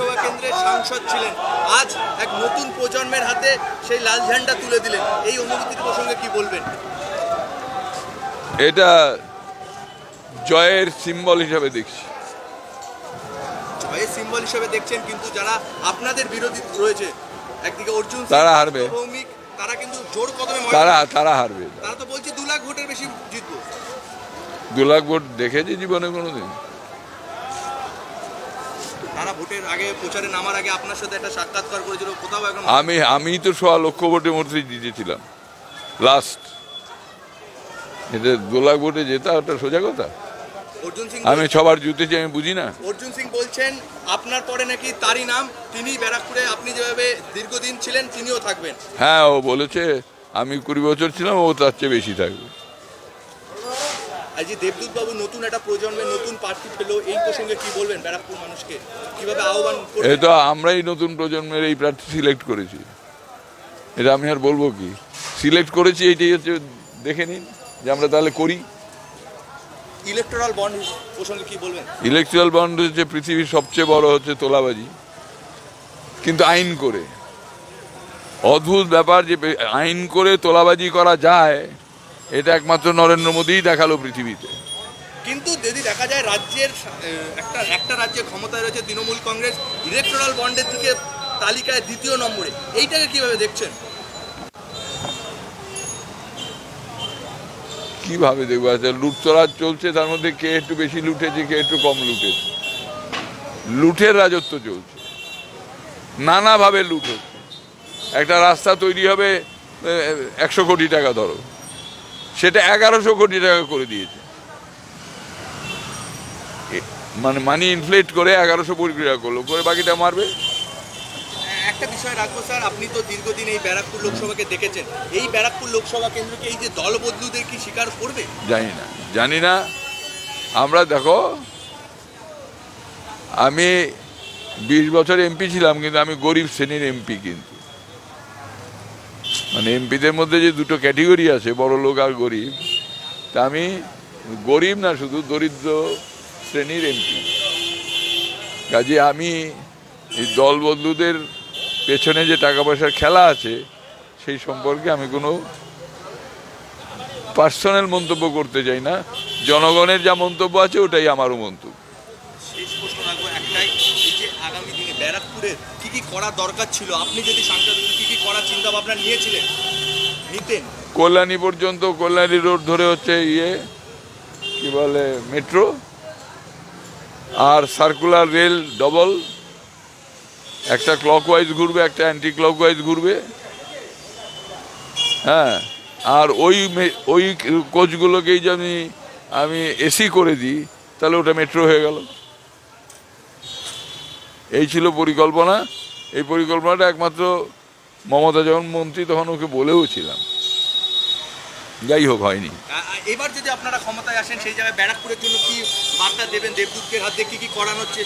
লোকসভা কেন্দ্রের সাংসদ ছিলেন, আজ এক নতুন প্রজন্মের হাতে সেই লাল ঝান্ডা তুলে দিলেন, এই অনুভূতির প্রসঙ্গে কি বলবেন? এটা জয়ের সিম্বল হিসাবে দেখছি। জয়ের সিম্বল হিসেবে দেখছেন, কিন্তু যারা আপনাদের বিরোধী রয়েছে, একদিকে অর্জুন তারা হারবে, ভৌমিক, তারা কিন্তু জোর কদমে তারা হারবে। তারা তো বলছে 2 লাখ ভোটের বেশি জিতবো। 2 লাখ ভোট দেখেছি জীবনে কোনোদিন? তারা ভোটের আগে প্রচারে নামার আগে আপনার সাথে একটা সাক্ষাৎকার করেছিল, কোথাও এখন আমি তো 1.25 লক্ষ ভোটে মধ্যে জিতেছিলাম লাস্ট। এটা 2 লাখ ভোটে জেতা ওটা সোজা কথা? অর্জুন সিং আমি সবার জিতেছি, আমি বুঝি না? অর্জুন সিং বলছেন আপনার পরে নাকি তারই নাম, তিনি ব্যারাকপুরে আপনি যেভাবে দীর্ঘদিন ছিলেন তিনিও থাকবেন। হ্যাঁ, ও বলেছে আমি 20 বছর ছিলাম, ও তার চেয়ে বেশি থাকবে। আজ যে দেবদূত বাবু নতুন একটা প্রজন্মের নতুন প্রার্থী পেল, এই প্রসঙ্গে কি বলবেন? ব্যারাকপুর মানুষকে কিভাবে আহ্বান করবেন? এই তো আমরাই নতুন প্রজন্মের এই প্রার্থী সিলেক্ট করেছি, এটা আমি আর বলবো কি? সিলেক্ট করেছি, এইটাই হচ্ছে, দেখে নিন যে আমরা তাহলে করি। ইলেকটোরাল বন্ড প্রসঙ্গে কি বলবেন? ইলেকট্রাল বন্ড হচ্ছে পৃথিবীর সবচেয়ে বড় হচ্ছে তোলাবাজি, কিন্তু আইন করে। অদ্ভুত ব্যাপার যে আইন করে তোলাবাজি করা যায়, এটা একমাত্র নরেন্দ্র মোদীই দেখালো পৃথিবীতে। কিন্তু যদি দেখা যায় রাজ্যের একটা রাজ্যে ক্ষমতায় রয়েছে তৃণমূল কংগ্রেস, ইলেকটোরাল বন্ডের দিকে তালিকায় 2য় নম্বরে, এইটাকে কিভাবে দেখছেন? কিভাবে দেখবো? লুটতরাজ চলছে, তার মধ্যে কে একটু বেশি লুটেছে, কে একটু কম লুটেছে। লুটের রাজত্ব চলছে, নানাভাবে লুট হচ্ছে। একটা রাস্তা তৈরি হবে 100 কোটি টাকা, ধরো সেটা 1100 কোটি টাকা করে দিয়েছে, মানে মানি ইনফ্লেট করে 1100 কোটি টাকা করলো, করে বাকিটা মারবে। একটা বিষয় রাখবো স্যার, আপনি তো দীর্ঘদিন এই ব্যারাকপুর লোকসভাকে দেখেছেন, এই ব্যারাকপুর লোকসভা কেন্দ্রকে এই যে দল বদলুদের কি স্বীকার করবে? জানি না। আমরা দেখো, আমি 20 বছর এমপি ছিলাম, কিন্তু আমি গরিব শ্রেণীর এমপি। কিন্তু মানে এমপিদের মধ্যে যে 2টো ক্যাটেগরি আছে, বড় লোক আর গরিব, তা আমি গরিব না, শুধু দরিদ্র শ্রেণীর এমপি। কাজে আমি এই দল বদলুদের পেছনে যে টাকা পয়সার খেলা আছে, সেই সম্পর্কে আমি কোনো পার্সোনাল মন্তব্য করতে চাই না। জনগণের যা মন্তব্য আছে ওটাই আমারও মন্তব্য। শেষ প্রশ্ন রাখবো একটাই, এই যে আগামী দিনে ব্যারাকপুরে কি কি করা দরকার ছিল, আপনি যদি সাংসদ কি কি করার চিন্তা ভাবনা নিতেন? কল্যাণী পর্যন্ত, কল্যাণী রোড ধরে হচ্ছে কি বলে মেট্রো, আর সার্কুলার রেল ডবল, একটা ক্লকওয়াইজ ঘুরবে, একটা অ্যান্টি ক্লকওয়াইজ ঘুরবে। হ্যাঁ, আর ওই কোচগুলোকেই যদি আমি এসি করে দিই, তাহলে ওটা মেট্রো হয়ে গেল। এই ছিল পরিকল্পনা। এই পরিকল্পনাটা একমাত্র মমতা যখন মন্ত্রী তখন ওকে বলেও ছিলাম, যাই হোক হয়নি। এবার যদি আপনারা ক্ষমতায় আসেন, সেই জায়গায় ব্যারাকপুরের জন্য কি বার্তা দেবেন? দেবদূতকে হাত দিয়ে কি করানো হচ্ছে?